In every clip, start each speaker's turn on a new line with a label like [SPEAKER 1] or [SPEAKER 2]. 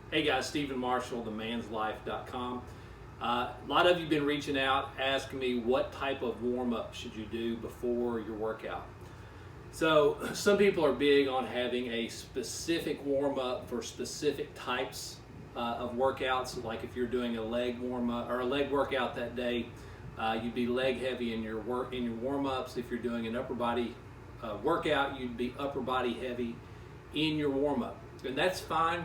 [SPEAKER 1] Hey guys, Stephen Marshall, themanslife.com. A lot of you have been reaching out asking me what type of warm-up should you do before your workout. So some people are big on having a specific warm-up for specific types of workouts. Like if you're doing a leg warm-up or a leg workout that day, you'd be leg heavy in your warm-ups. If you're doing an upper body workout, you'd be upper body heavy in your warm-up, and that's fine.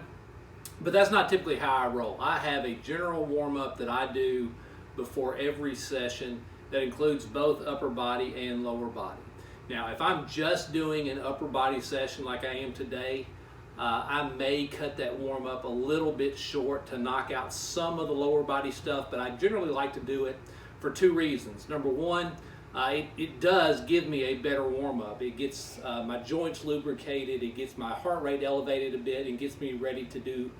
[SPEAKER 1] But that's not typically how I roll. I have a general warm-up that I do before every session that includes both upper body and lower body. Now, if I'm just doing an upper body session like I am today, I may cut that warm-up a little bit short to knock out some of the lower body stuff, but I generally like to do it for two reasons. Number one, it does give me a better warm-up. It gets my joints lubricated, it gets my heart rate elevated a bit, and gets me ready to do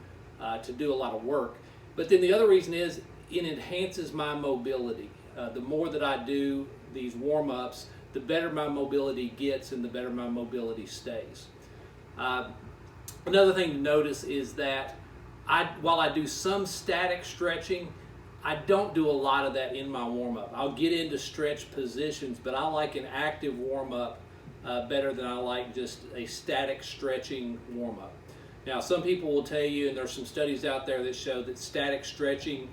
[SPEAKER 1] a lot of work. But then the other reason is it enhances my mobility. The more that I do these warm-ups, the better my mobility gets and the better my mobility stays. Another thing to notice is that while I do some static stretching, I don't do a lot of that in my warm-up. I'll get into stretch positions, but I like an active warm-up better than I like just a static stretching warm-up. Now, some people will tell you, and there's some studies out there that show that static stretching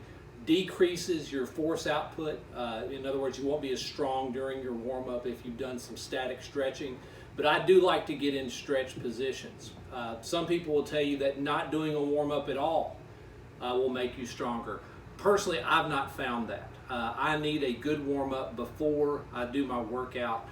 [SPEAKER 1] decreases your force output. In other words, you won't be as strong during your warm-up if you've done some static stretching. But I do like to get in stretch positions. Some people will tell you that not doing a warm-up at all will make you stronger. Personally, I've not found that. I need a good warm-up before I do my workout.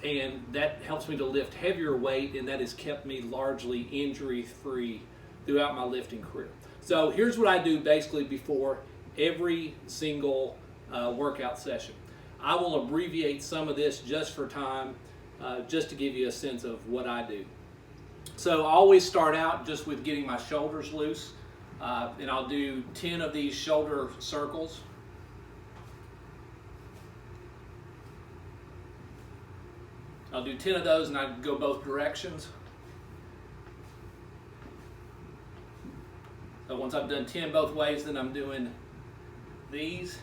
[SPEAKER 1] And that helps me to lift heavier weight, and that has kept me largely injury-free throughout my lifting career. So here's what I do basically before every single workout session. I will abbreviate some of this just for time, just to give you a sense of what I do. So I always start out just with getting my shoulders loose, and I'll do 10 of these shoulder circles. I'll do 10 of those and I go both directions. So once I've done 10 both ways, then I'm doing these.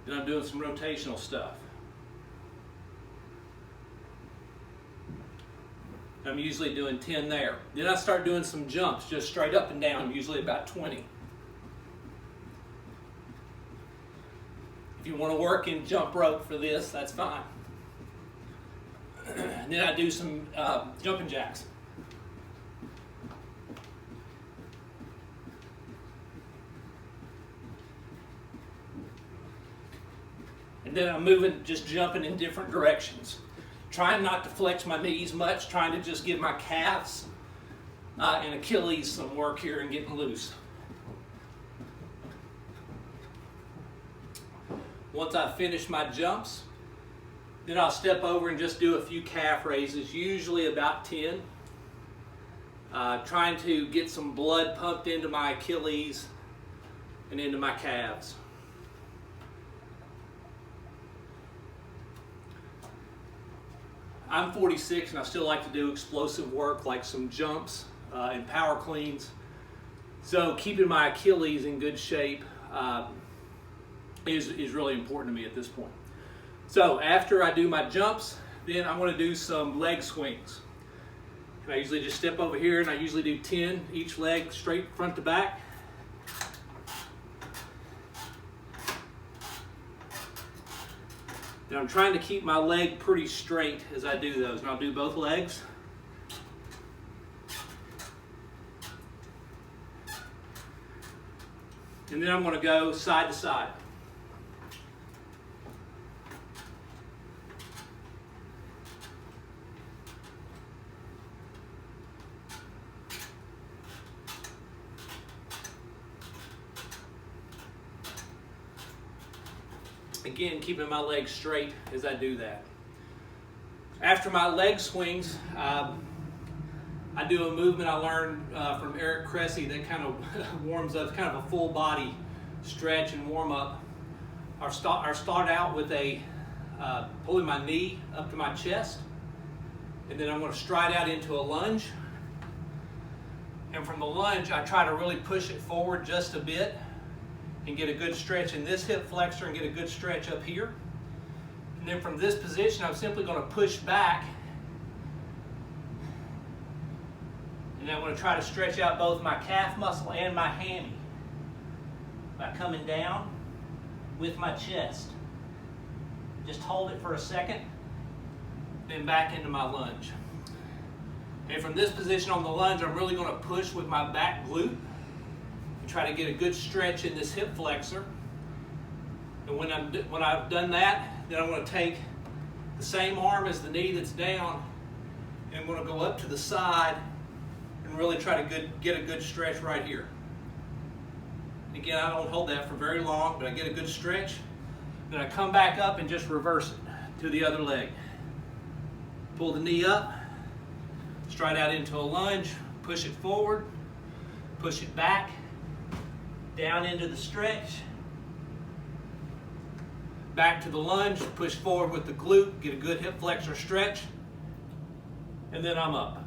[SPEAKER 1] Then I'm doing some rotational stuff. I'm usually doing 10 there. Then I start doing some jumps, just straight up and down, usually about 20. If you want to work in jump rope for this, that's fine. And then I do some jumping jacks. And then I'm moving, just jumping in different directions. Trying not to flex my knees much, trying to just give my calves and Achilles some work here and getting loose. Once I finish my jumps, then I'll step over and just do a few calf raises, usually about 10. Trying to get some blood pumped into my Achilles and into my calves. I'm 46 and I still like to do explosive work like some jumps and power cleans. So keeping my Achilles in good shape is really important to me at this point. So after I do my jumps, then I'm going to do some leg swings. And I usually just step over here and I usually do 10 each leg straight front to back. And I'm trying to keep my leg pretty straight as I do those. And I'll do both legs. And then I'm going to go side to side. Again, keeping my legs straight as I do that. After my leg swings, I do a movement I learned from Eric Cressy that kind of warms up, kind of a full body stretch and warm up. I start out with a pulling my knee up to my chest, and then I'm going to stride out into a lunge. And from the lunge, I try to really push it forward just a bit and get a good stretch in this hip flexor and get a good stretch up here. And then from this position, I'm simply going to push back. And then I'm going to try to stretch out both my calf muscle and my hammy by coming down with my chest. Just hold it for a second, then back into my lunge. And from this position on the lunge, I'm really going to push with my back glute and try to get a good stretch in this hip flexor. And when I've done that, then I'm going to take the same arm as the knee that's down, and I'm going to go up to the side and really try to get a good stretch right here. Again, I don't hold that for very long, but I get a good stretch. Then I come back up and just reverse it to the other leg. Pull the knee up, stride out into a lunge, push it forward, push it back, down into the stretch, back to the lunge, push forward with the glute, get a good hip flexor stretch, and then I'm up.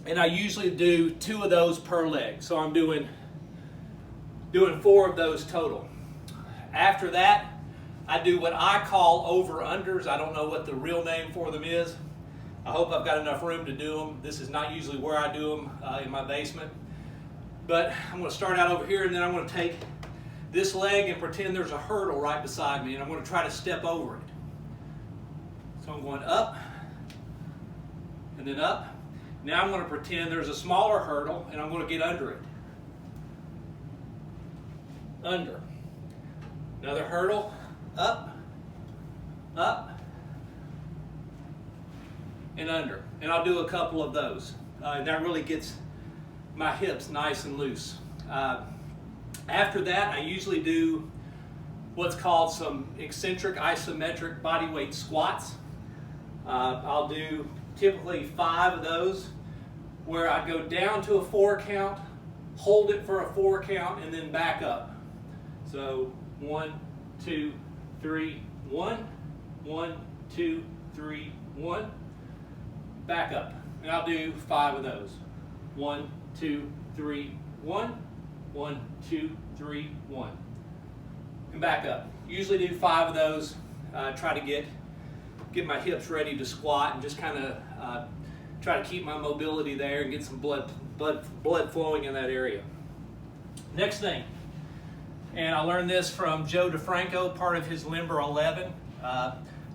[SPEAKER 1] And I usually do 2 of those per leg, so I'm doing 4 of those total. After that, I do what I call over-unders. I don't know what the real name for them is. I hope I've got enough room to do them. This is not usually where I do them, in my basement. But I'm going to start out over here, and then I'm going to take this leg and pretend there's a hurdle right beside me, and I'm going to try to step over it. So I'm going up, and then up. Now I'm going to pretend there's a smaller hurdle, and I'm going to get under it. Under. Another hurdle, up, up, and under. And I'll do a couple of those. And that really gets my hips nice and loose. After that, I usually do what's called some eccentric isometric bodyweight squats. I'll do typically 5 of those, where I go down to a 4 count, hold it for a 4 count, and then back up. So 1, 2, 3, 1, 1, 2, 3, 1, back up. And I'll do 5 of those. 1, 2, 3, 1, 1, 2, 3, 1, and back up. Usually do 5 of those. Try to get my hips ready to squat and just kind of try to keep my mobility there and get some blood flowing in that area. Next thing, and I learned this from Joe DeFranco, part of his Limber 11.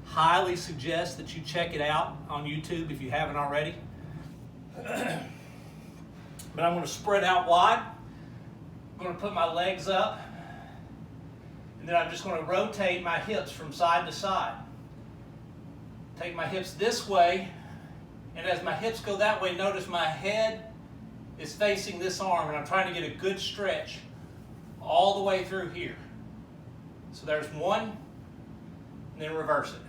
[SPEAKER 1] Highly suggest that you check it out on YouTube if you haven't already. But I'm going to spread out wide. I'm going to put my legs up, and then I'm just going to rotate my hips from side to side. Take my hips this way, and as my hips go that way, notice my head is facing this arm, and I'm trying to get a good stretch all the way through here. So there's 1, and then reverse it.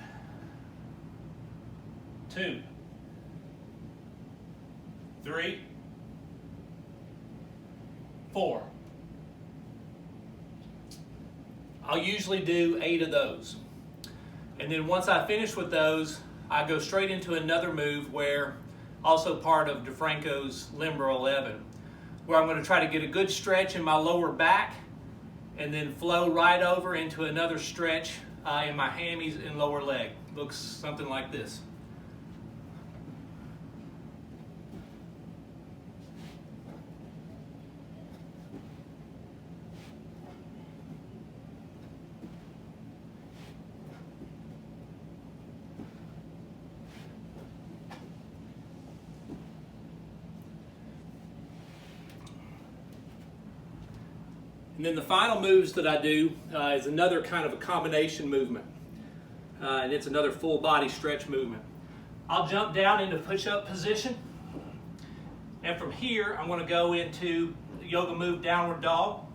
[SPEAKER 1] 2, 3, 4. I'll usually do 8 of those. And then once I finish with those, I go straight into another move where, also part of DeFranco's Limber 11, where I'm going to try to get a good stretch in my lower back and then flow right over into another stretch in my hammies and lower leg. Looks something like this. And then the final moves that I do is another kind of a combination movement. And it's another full body stretch movement. I'll jump down into push-up position. And from here, I'm going to go into the yoga move downward dog.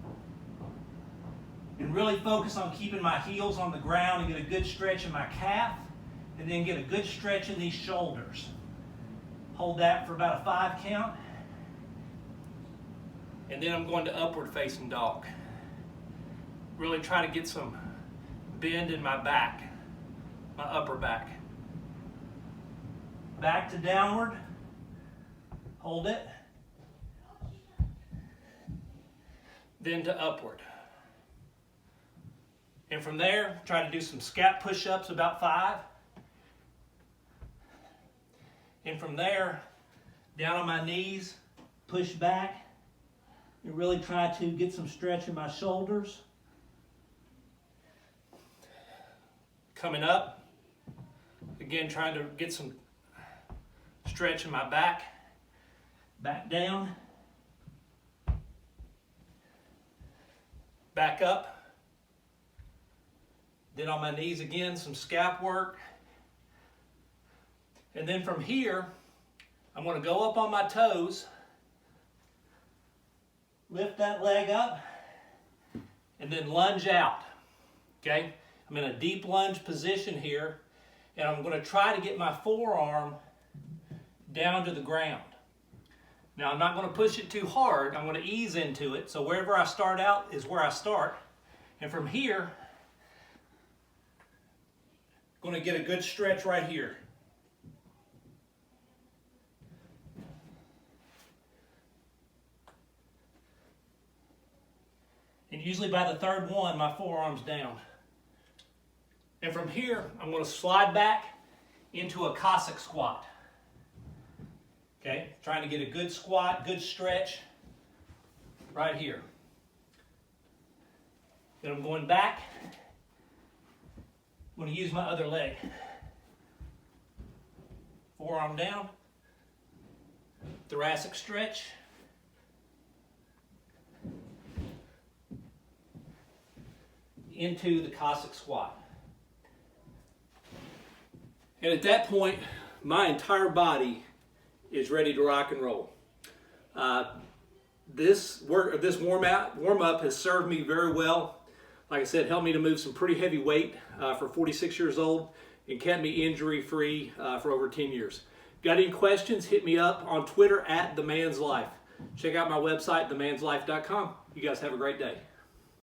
[SPEAKER 1] And really focus on keeping my heels on the ground and get a good stretch in my calf. And then get a good stretch in these shoulders. Hold that for about a 5 count. And then I'm going to upward facing dog. Really try to get some bend in my back, my upper back. Back to downward, hold it, then to upward. And from there, try to do some scap push-ups, about 5. And from there, down on my knees, push back, and really try to get some stretch in my shoulders. Coming up, again trying to get some stretch in my back, back down, back up, then on my knees again, some scap work. And then from here, I'm going to go up on my toes, lift that leg up, and then lunge out. Okay? I'm in a deep lunge position here, and I'm going to try to get my forearm down to the ground. Now I'm not going to push it too hard, I'm going to ease into it, so wherever I start out is where I start. And from here, I'm going to get a good stretch right here. And usually by the third one, my forearm's down. And from here, I'm going to slide back into a Cossack squat. Okay, trying to get a good squat, good stretch right here. Then I'm going back. I'm going to use my other leg. Forearm down. Thoracic stretch. Into the Cossack squat. And at that point, my entire body is ready to rock and roll. This warm-up has served me very well. Like I said, helped me to move some pretty heavy weight for 46 years old and kept me injury-free for over 10 years. Got any questions, hit me up on Twitter @TheMansLife. Check out my website, themanslife.com. You guys have a great day.